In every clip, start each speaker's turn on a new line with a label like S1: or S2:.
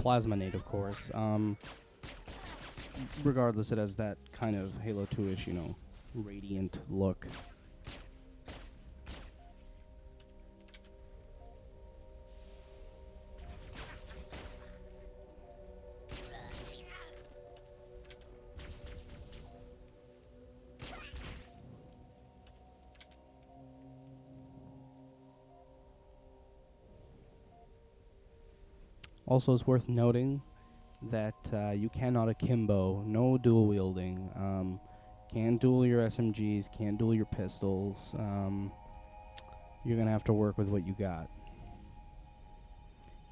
S1: Plasminate, of course. Regardless, it has that kind of Halo 2-ish, radiant look. Also, it's worth noting that you cannot akimbo, no dual wielding. Can't duel your SMGs, can't duel your pistols. You're going to have to work with what you got.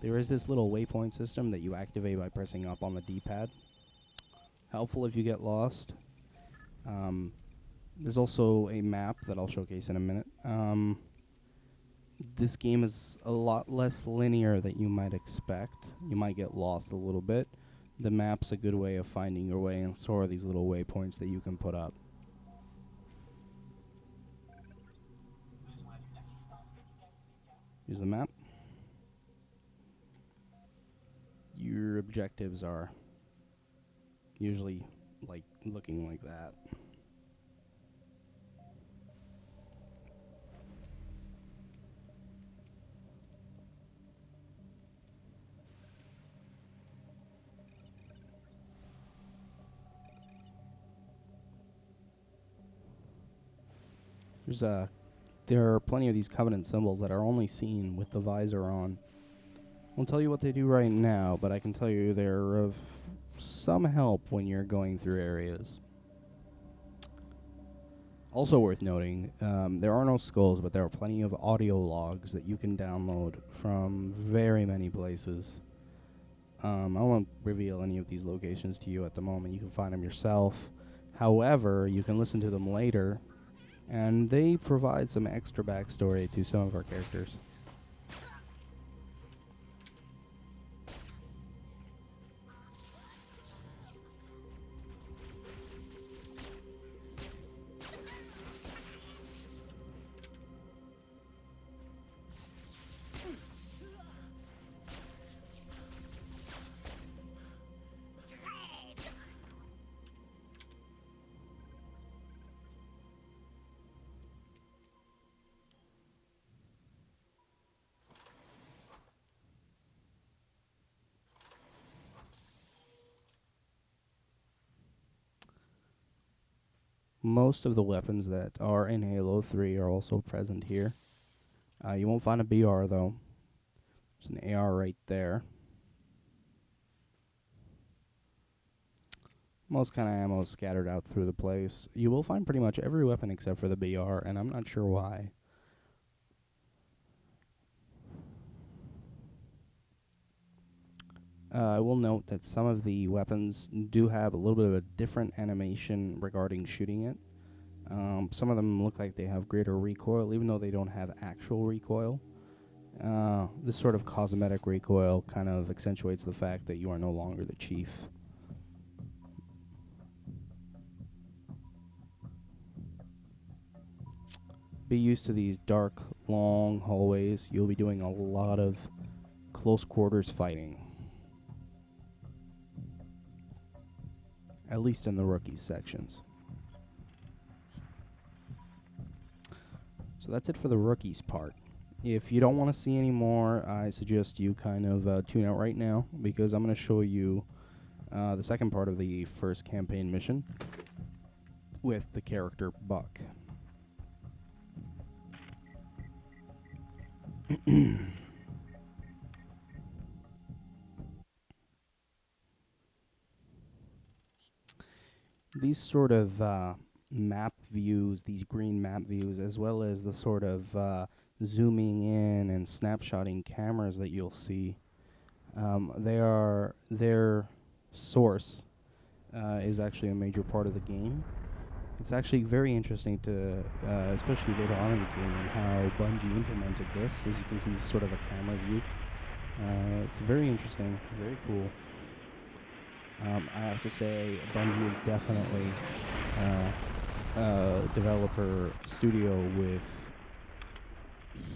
S1: There is this little waypoint system that you activate by pressing up on the D-pad. Helpful if you get lost. There's also a map that I'll showcase in a minute. This game is a lot less linear than you might expect. You might get lost a little bit. The map's a good way of finding your way, and so are these little waypoints that you can put up. Here's the map. Your objectives are usually looking like that. There are plenty of these Covenant symbols that are only seen with the visor on. I won't tell you what they do right now, but I can tell you they're of some help when you're going through areas. Also worth noting, there are no skulls, but there are plenty of audio logs that you can download from very many places. I won't reveal any of these locations to you at the moment. You can find them yourself. However, you can listen to them later, and they provide some extra backstory to some of our characters. Most of the weapons that are in Halo 3 are also present here. You won't find a BR though. There's an AR right there. Most kind of ammo is scattered out through the place. You will find pretty much every weapon except for the BR, and I'm not sure why. I will note that some of the weapons do have a little bit of a different animation regarding shooting it. Some of them look like they have greater recoil, even though they don't have actual recoil. This sort of cosmetic recoil kind of accentuates the fact that you are no longer the chief. Be used to these dark, long hallways. You'll be doing a lot of close quarters fighting. At least in the rookies sections. So that's it for the rookies part. If you don't want to see any more, I suggest you kind of tune out right now, because I'm going to show you the second part of the first campaign mission with the character Buck. These sort of map views, these green map views, as well as the sort of zooming in and snapshotting cameras that you'll see, their source is actually a major part of the game. It's actually very interesting to, especially later on in the game, and how Bungie implemented this. As you can see, it's sort of a camera view. It's very interesting, very cool. I have to say, Bungie is definitely a developer studio with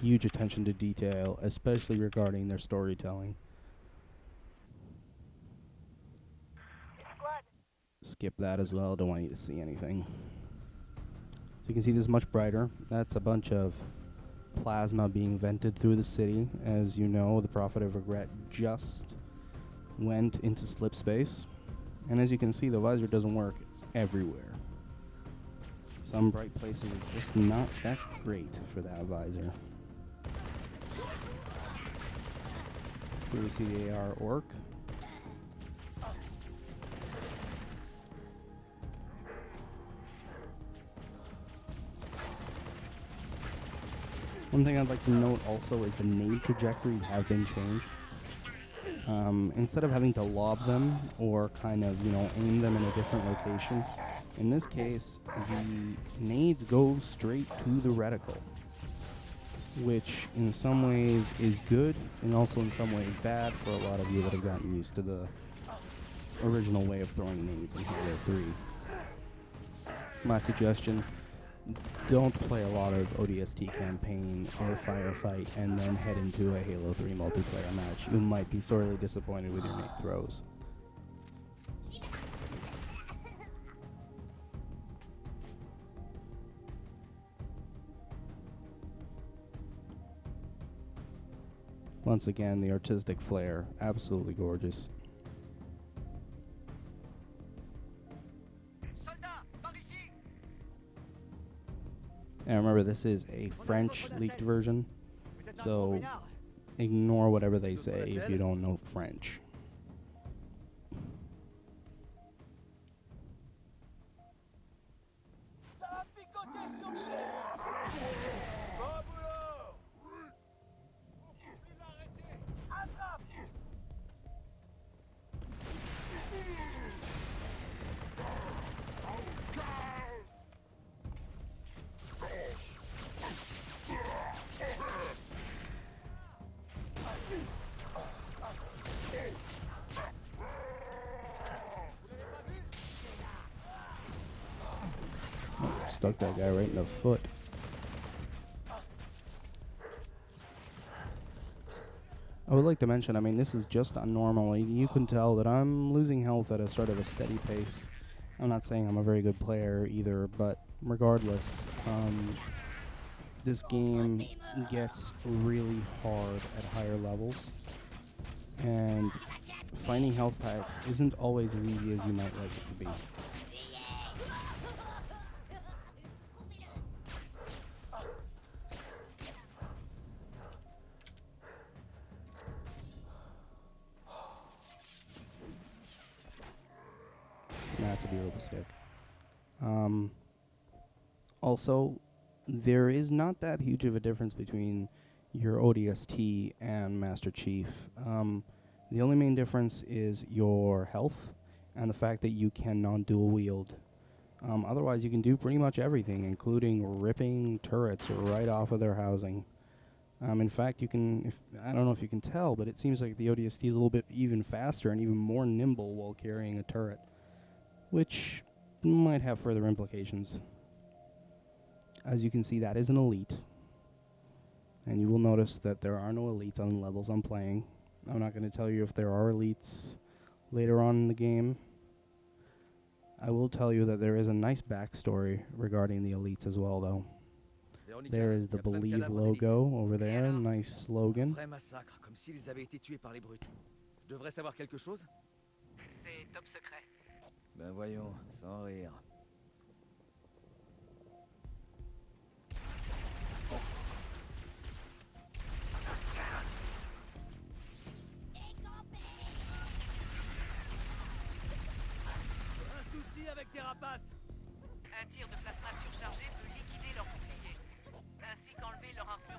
S1: huge attention to detail, especially regarding their storytelling. skip that as well. Don't want you to see anything. So you can see this is much brighter. That's a bunch of plasma being vented through the city. As you know, the Prophet of Regret just went into slip space. And as you can see, the visor doesn't work everywhere. Some bright places are just not that great for that visor. Here we see the AR Orc. One thing I'd like to note also is the nade trajectories have been changed. Instead of having to lob them or kind of, aim them in a different location, in this case, the nades go straight to the reticle, which in some ways is good and also in some ways bad for a lot of you that have gotten used to the original way of throwing nades in Halo 3. My suggestion: don't play a lot of ODST campaign or firefight and then head into a Halo 3 multiplayer match. You might be sorely disappointed with your nade throws. Once again, the artistic flair, absolutely gorgeous. And remember, this is a French leaked version, so ignore whatever they say if you don't know French. Stuck that guy right in the foot. I would like to mention, this is just on normal. You can tell that I'm losing health at a sort of a steady pace. I'm not saying I'm a very good player either, but regardless, this game gets really hard at higher levels, and finding health packs isn't always as easy as you might like it to be. That's a beautiful stick. Also, there is not that huge of a difference between your ODST and Master Chief. The only main difference is your health and the fact that you can non-dual wield. Otherwise, you can do pretty much everything, including ripping turrets right off of their housing. In fact, you can, I don't know if you can tell, but it seems like the ODST is a little bit even faster and even more nimble while carrying a turret, which might have further implications. As you can see, that is an elite. And you will notice that there are no elites on the levels I'm playing. I'm not going to tell you if there are elites later on in the game. I will tell you that there is a nice backstory regarding the elites as well, though. There is the Believe logo over there, nice slogan.
S2: C'est top secret.
S3: Ben voyons, sans rire.
S2: Un souci avec tes rapaces. Un tir de plasma surchargé peut liquider leur bouclier, ainsi qu'enlever leur arme.